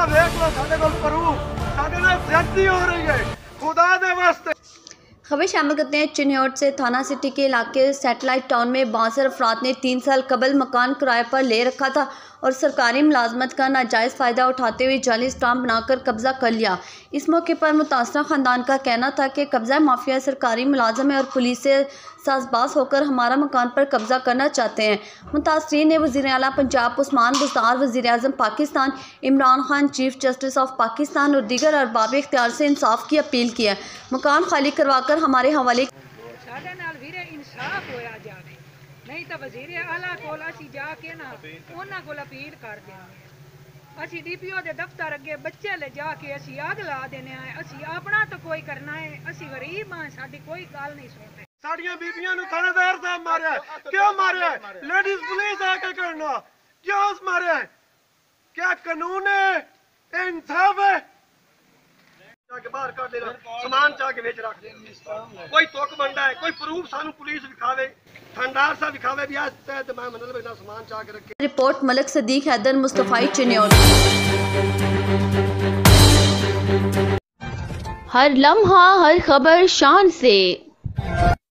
देख लो साडे कोल प्रूफ साडे नाल ज्यादती हो रही है खुदा दे वास्ते। खबर शामिल करते हैं चिन्हौट से। थाना सिटी के इलाके सैटेलाइट टाउन में 62 अफराद ने 3 साल कबल मकान किराए पर ले रखा था और सरकारी मुलाजमत का नाजायज़ फ़ायदा उठाते हुए जाली स्टाम्प बनाकर कब्ज़ा कर लिया। इस मौके पर मुतासरा ख़ानदान का कहना था कि कब्ज़ा माफिया सरकारी मुलाजम है और पुलिस से साज़बाज होकर हमारा मकान पर कब्ज़ा करना चाहते हैं। मुतासरीन ने वज़ीर आला पंजाब उस्मान बुज़दार, वज़ीर आज़म Pakistan Imran Khan, chief justice of Pakistan और दीगर अरबाब इख्तियार से इंसाफ की अपील की है। मकान खाली करवाकर हमारे हवाले नहीं तो वजीर आला कोल असी जाके ना उन्हां कोल अपील कर देंगे। असी डीपीओ दे दफ्तर अगे बच्चे ले जाके असी आग ला देने आए। असी अपना तो कोई करना है, असी गरीब हां, साडी कोई गल नहीं सुनते। साड़ियां बीबियां नु थानेदार साहब मारे क्यों मारे? लेडीज पुलिस आके करना क्यों मारे? क्या कानून है? इंसाफ है? जाके बाहर कर देना, सामान जाके बेच रख देना। कोई तोक बंदा है, कोई प्रूफ सानू पुलिस दिखावे, थानेदार साहब दिखावे भी आज तक मैं मतलब इतना सामान जाके रखे। रिपोर्ट मलिक सदीक हैदर मुस्तफाई चिन्हौट। हर लम्हा हर खबर शान से